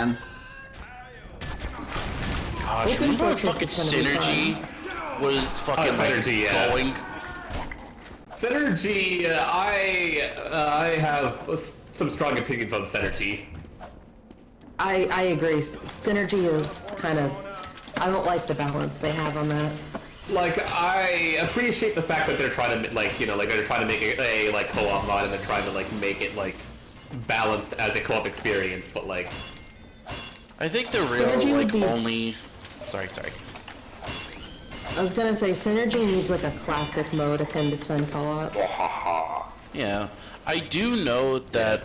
man. Gosh, remember fucking Synergy was fucking going? Synergy, I have some strong opinions on Synergy. I agree. Synergy is kind of... I don't like the balance they have on that. Like, I appreciate the fact that they're trying to, like, you know, like, they're trying to make a like, co-op mod and they're trying to, like, make it, like, balanced as a co-op experience, but, like... I think the real, like, only... Sorry. I was gonna say, Synergy needs, like, a classic mode akin to Sven co-op. Yeah. I do know that,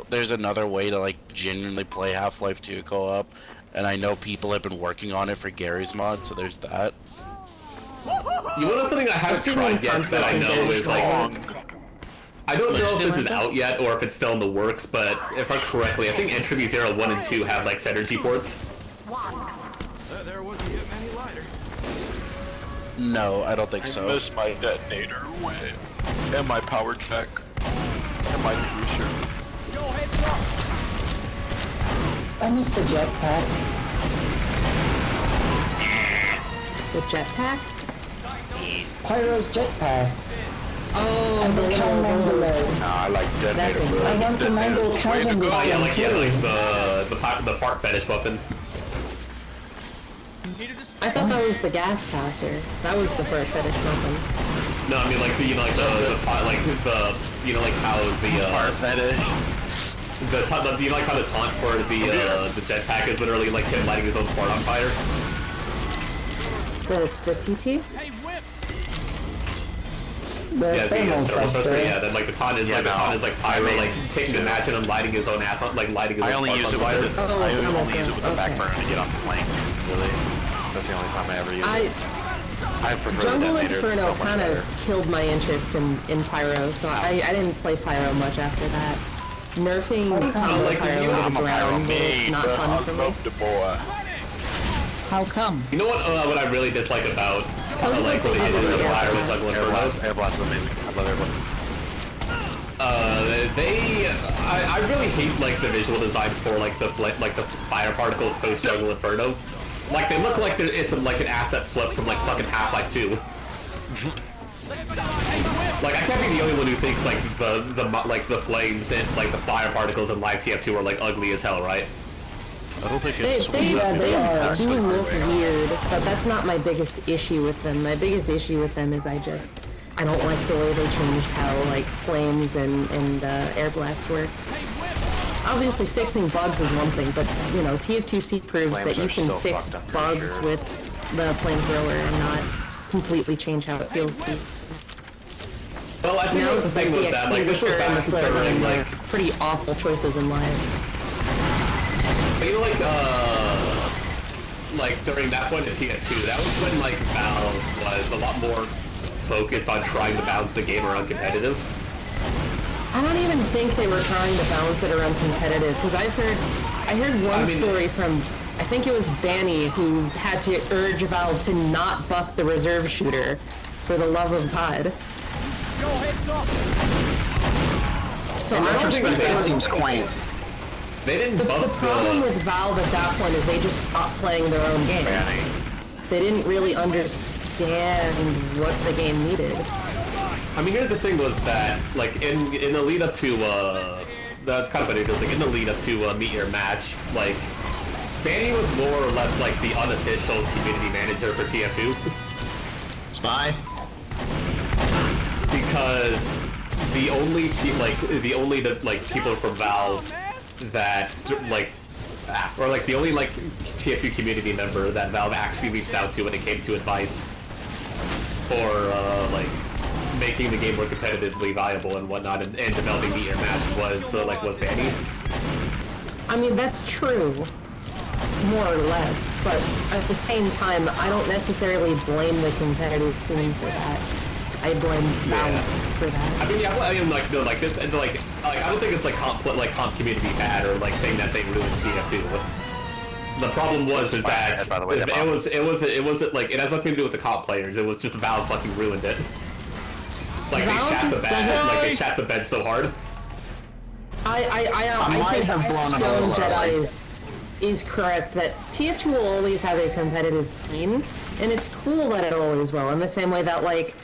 there's another way to, like, genuinely play Half-Life 2 co-op, and I know people have been working on it for Gary's mod, so there's that. You know something I haven't tried yet that I know is, like... I don't know if this is out yet, or if it's still in the works, but if I remember correctly, I think Entropy 0, 1, and 2 have, like, Synergy ports. There wasn't any lighter. No, I don't think so. I missed my detonator away. And my power check. And my cruiser. Go heads up! I missed the jetpack. The jetpack? Pyro's jetpack. Oh, and the little... Nah, I like detonator. I want to mangle cows in this Oh yeah, game like, too. yeah, like the fart fetish weapon. I thought that was the gas passer. That was the fart fetish weapon. No, I mean like you know like the you know like how the fart fetish. You know like how the taunt for the jetpack is literally like him lighting his own fart on fire. The TT? Yeah, then like the taunt is like pyro like taking the match and lighting his own ass on, like lighting his own only use it fire. with the I only use it with the back burner to get on flank. Really, that's the only time I ever use it. I prefer Jungle the detonator. Inferno So much kind better. of killed my interest in Pyro, so I didn't play Pyro much after that. Nerfing combo Pyro into the ground was not fun for me. How come? You know what I really dislike about like what they did in the Pyro with Jungle Inferno? Air Blast is amazing. I love Air Blast. I really hate like the visual design for like the fire particles post Jungle Inferno. Like they look like it's like an asset flip from like fucking Half-Life 2. Like I can't be the only one who thinks like the flames and like the fire particles in Live TF2 are like ugly as hell, right? I don't think it's... They do look weird, but that's not my biggest issue with them. My biggest issue with them is I don't like the way they changed how like flames and air blast work. Obviously fixing bugs is one thing, but you know, TF2C proves that you can fix bugs with the flamethrower and not completely change how it feels to you. Well, I think that was the thing was that like this was back considering like pretty awful choices in life. But you know, like during that point in TF2, that was when like Valve was a lot more focused on trying to balance the game around competitive. I don't even think they were trying to balance it around competitive, because I heard one story from, I think it was Banny, who had to urge Valve to not buff the reserve shooter for the love of God. So I don't think that seems quaint. They didn't buff the problem with Valve at that point is they just stopped playing their own game. They didn't really understand what the game needed. I mean, here's the thing was that, like, in the lead up to, that's kind of funny, because, like, in the lead up to, Meet Your Match, like, Banny was more or less, like, the unofficial community manager for TF2. Spy? Because the only people from Valve that, like, or, like, the only, like, TF2 community member that Valve actually reached out to when it came to advice for, like, making the game more competitively viable and whatnot, and developing Meet Your Match was Banny. I mean, that's true, more or less, but at the same time, I don't necessarily blame the competitive scene for that. I blame Valve for that. I mean, yeah, well, I mean, like, no, like this, and like, I don't think it's like comp community bad or like saying that they ruined TF2. The problem was is that it wasn't like it has nothing to do with the comp players. It was just Valve fucking ruined it. Like they shat the bed so hard. I might think have blown it a Stone little Jedi is correct that TF2 will always have a competitive scene, and it's cool that it always will, in the same way that, like,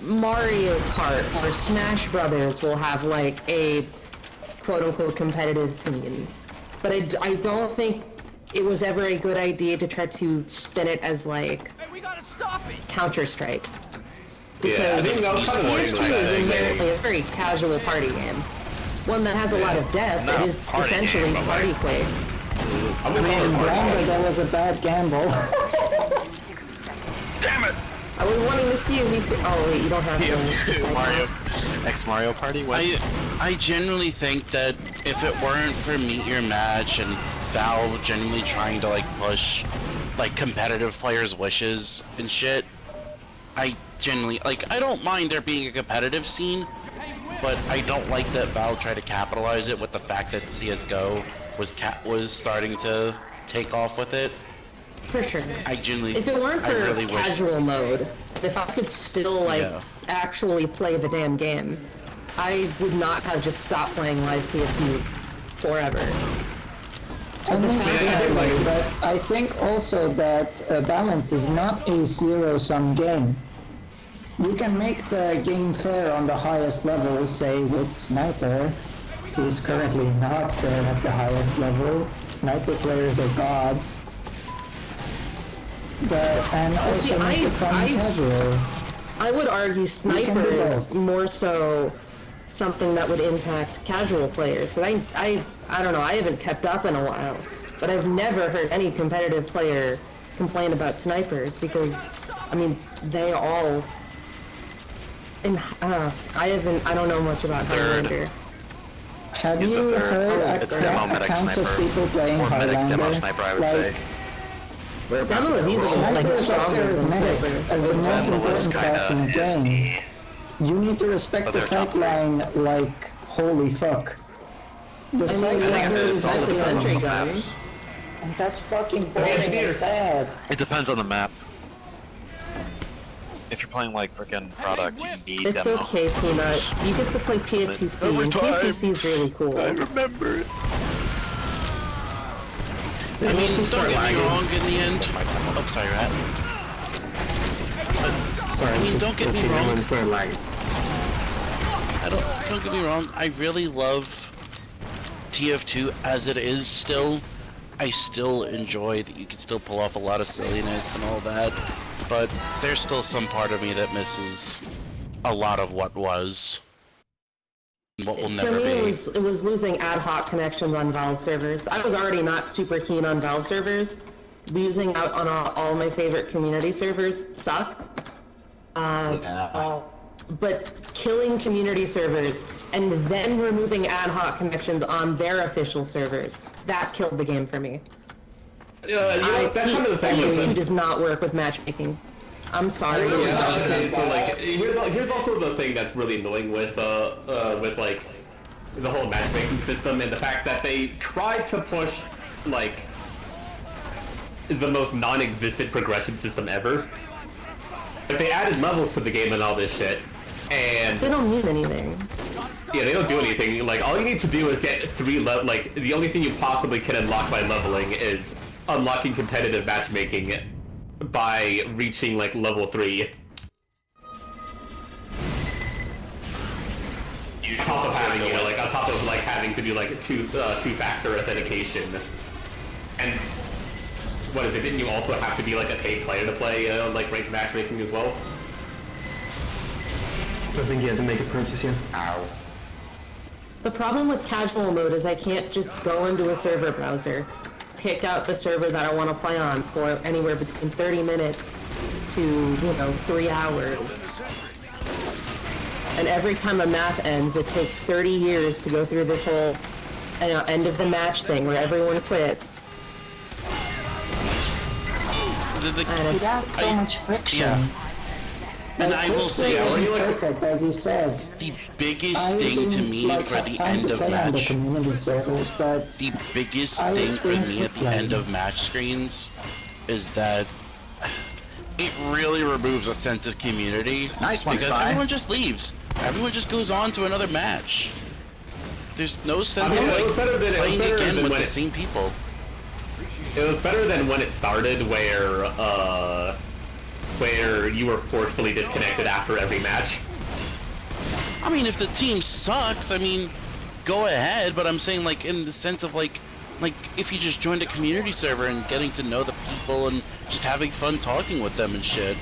Mario Kart or Smash Brothers will have, like, a quote-unquote competitive scene. But I don't think it was ever a good idea to try to spin it as, like, Counter-Strike. Yeah, I Because think that was kind of TF2 like is that. inherently a very casual party game. One that has a lot of depth. Not It a is party essentially game, but party like- quake. I'm gonna call it party Wrong, but game. that was a bad gamble. Damn it! I was wanting to see if we could. Oh wait, you don't have to. TF2 Mario X Mario Party. What? I genuinely think that if it weren't for Meet Your Match and Valve genuinely trying to like push like competitive players' wishes and shit, I genuinely like I don't mind there being a competitive scene, but I don't like that Valve tried to capitalize it with the fact that CS:GO was starting to take off with it. For sure. I genuinely, If it weren't for I really wish. casual mode, if I could still like Yeah. actually play the damn game, I would not have just stopped playing live TF2 forever. Understandably, but I think also that balance is not a zero-sum game. You can make the game fair on the highest level, say with Sniper. He's currently not fair at the highest level. Sniper players are gods. And also see, make it fun and casual. I would argue Sniper do is both. more so something that would impact casual players. But I don't know, I haven't kept up in a while. But I've never heard any competitive player complain about snipers because, I mean, they all... And, I don't know much about Highlander. Have He's the you third. heard It's demo medic accounts of sniper. people playing Or medic Highlander? demo sniper, I would say. Demo is easily like Sniper is up stronger there than with medic Sniper. as the most Demo important is class in the kinda game. You need to respect the they're top sight line like holy fuck. The sight mean, line there's is like the sentry everything. gun. And that's fucking boring engineer. and sad. It depends on the map. If you're playing like freaking product, you need It's demo. okay, Peanut. You get to play TF2C, Every and time. TF2C is really cool. I remember it. I mean, don't get me wrong. In the end, oh, sorry, Rat. I mean, don't get me wrong. Don't get me wrong. I really love TF2 as it is still. I still enjoy that you can still pull off a lot of silliness and all that, but there's still some part of me that misses a lot of what was. And what will For never me, be. it was losing ad hoc connections on Valve servers. I was already not super keen on Valve servers. Losing out on all my favorite community servers sucked. But killing community servers and then removing ad hoc connections on their official servers, that killed the game for me. That's kind of the thing with TF2 does not work with matchmaking. I'm sorry. it Yeah, just doesn't. okay, so like, here's also the thing that's really annoying with like the whole matchmaking system and the fact that they tried to push like the most non-existent progression system ever. Like, they added levels to the game and all this shit, and They don't mean anything. yeah, they don't do anything. Like, all you need to do is get 3 like, the only thing you possibly can unlock by leveling is unlocking competitive matchmaking by reaching, like, level 3. On top of having, you know, like, on top of, like, having to do, like, two-factor authentication. And, what is it, didn't you also have to be, like, a paid player to play, like, ranked matchmaking as well? I think you had to make a purchase here. Ow. The problem with casual mode is I can't just go into a server browser, pick out the server that I want to play on for anywhere between 30 minutes to, 3 hours. And every time a map ends, it takes 30 years to go through this whole end of the match thing where everyone quits. And it's, That's so much friction. Yeah. And I will say, Isn't perfect, as you said. the biggest I thing to didn't, me like, for have the time end to of play on the match, community servers, but the biggest I thing for experienced me at the replaying. end of match screens is that it really removes a sense of community. Nice one, because Spy. everyone just leaves. Everyone just goes on to another match. there's no sense mean, of it was better than- it was playing better again than with when the it- same people. It was better than when it started, where you were forcefully disconnected after every match. I mean, if the team sucks, I mean, go ahead. But I'm saying, like, in the sense of like if you just joined a community server and getting to know the people and just having fun talking with them and shit.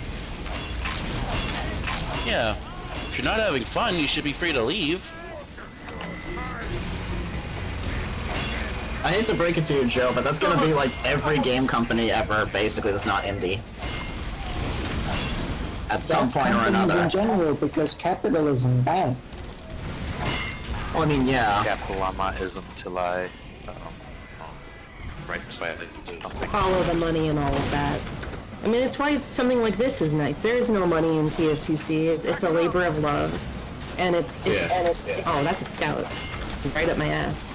Yeah. If you're not having fun, you should be free to leave. I hate to break it to you, Joe, but that's gonna be like every game company ever, basically, that's not indie. At some That's point or companies another. in general, because capitalism bad. Well, I mean, yeah. Capitalism till I right slightly something. Follow the money and all of that. I mean, it's why something like this is nice. There is no money in TF2C. It's a labor of love, and it's oh, that's a scout, right up my ass.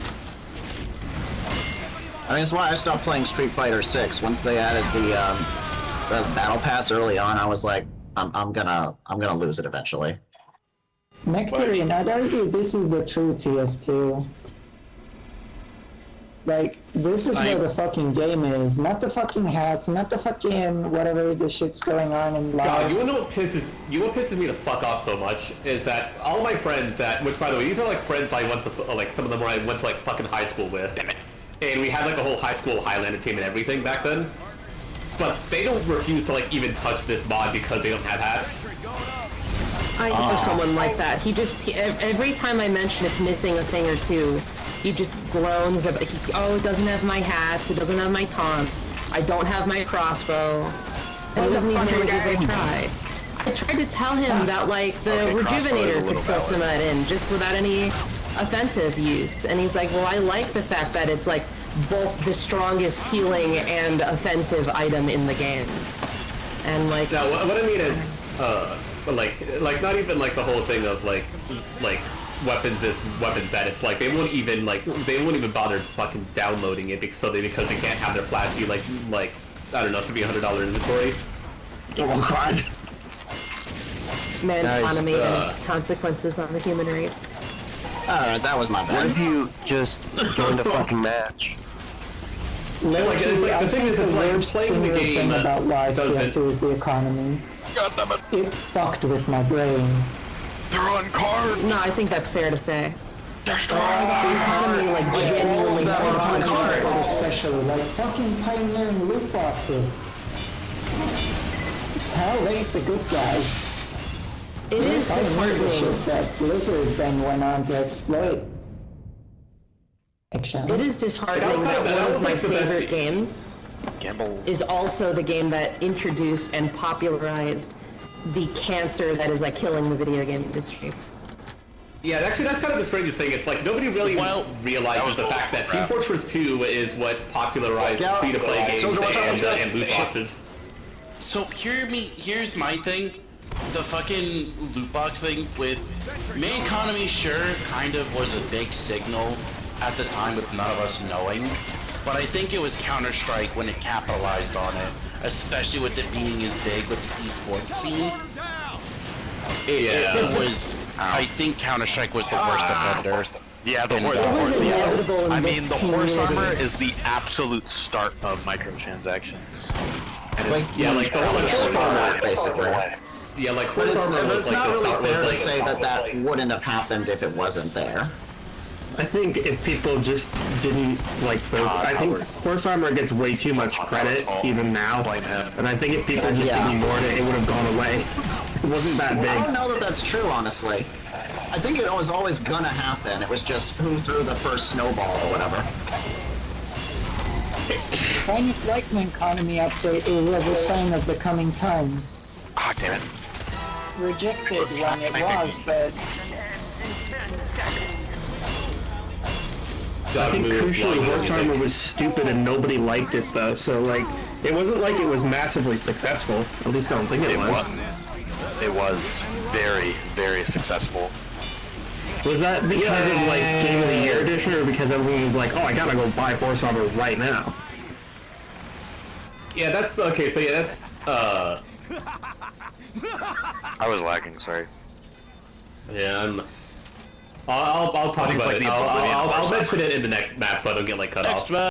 I mean, that's why I stopped playing Street Fighter 6. Once they added the battle pass early on, I was like, I'm gonna lose it eventually. Nectarian, I'd argue this is the true TF2. Like, this is where the fucking game is. Not the fucking hats, not the fucking whatever the shit's going on in live. God, you wanna know what pisses me the fuck off so much is that all my friends which by the way, these are like friends I went to, like some of them I went to like fucking high school with. Damn it. And we had like a whole high school Highlander team and everything back then. But they don't refuse to like even touch this mod because they don't have hats. I know someone like that. Every time I mention it's missing a thing or two, he just groans about, oh, it doesn't have my hats, it doesn't have my taunts, I don't have my crossbow, and he doesn't even want to give it a try. I tried to tell him that, like, the Rejuvenator could fill some of that in, just without any offensive use, and he's like, well, I like the fact that it's, like, both the strongest healing and offensive item in the game. And, like... No, what I mean is, like not even like the whole thing of like weapons is weapons that it's like they won't even bother fucking downloading it because they can't have their flash be like I don't know, to be $100 inventory. Oh god. Man, Guys, economy and its consequences on the human race. Alright, that was my What bad. if you just joined a fucking match? Low-key, I think the worst playing the single game thing about live doesn't- TF2 is the economy. God damn it. It fucked with my brain. They're on cards. No, I think that's fair to say. Destroy The them. economy, like, genuinely that broke my economy. heart. Especially, like fucking pioneering loot boxes. Hell ain't the good guys. It is I hate the disheartening. shit that Blizzard then went on to exploit. It is disheartening that one of my favorite games Gamble. is also the game that introduced and popularized the cancer that is, like, killing the video game industry. Yeah, actually, that's kind of the strangest thing. It's like nobody really realizes the fact that Team Fortress 2 is what popularized free-to-play games and loot boxes. So here's my thing. The fucking loot box thing with main economy, sure, kind of was a big signal at the time with none of us knowing, but I think it was Counter-Strike when it capitalized on it, especially with it being as big with the esports scene. It was, I think Counter-Strike was the worst offender. Yeah, the It was inevitable in I mean, this the horse community. armor is the absolute start of microtransactions. And it's like the horse armor, basically. Yeah, like But horse it's, armor was like not the really start fair was to like say that wouldn't have happened if it wasn't there. I think if people just didn't like the, I think Horse Armor gets way too much credit even now, and I think if people just ignored it, it would have gone away. It wasn't that big. I don't know that that's true, honestly. I think it was always gonna happen. It was just who threw the first snowball or whatever. Kind of like the economy update, it was a sign of the coming times. Ah, damn it. Rejected when it was, but I think crucially Horse Armor was stupid and nobody liked it though, so like, it wasn't like it was massively successful. At least I don't think it was. It was very, very successful. Was that because of like Game of the Year edition, or because everyone was like, oh, I gotta go buy Horse Armor right now? Yeah, that's okay. So yeah, that's I was lagging, sorry. yeah. I'll talk think it's about like it. the Oblivion I'll or mention it in the next map so I don't get like cut off. Next map.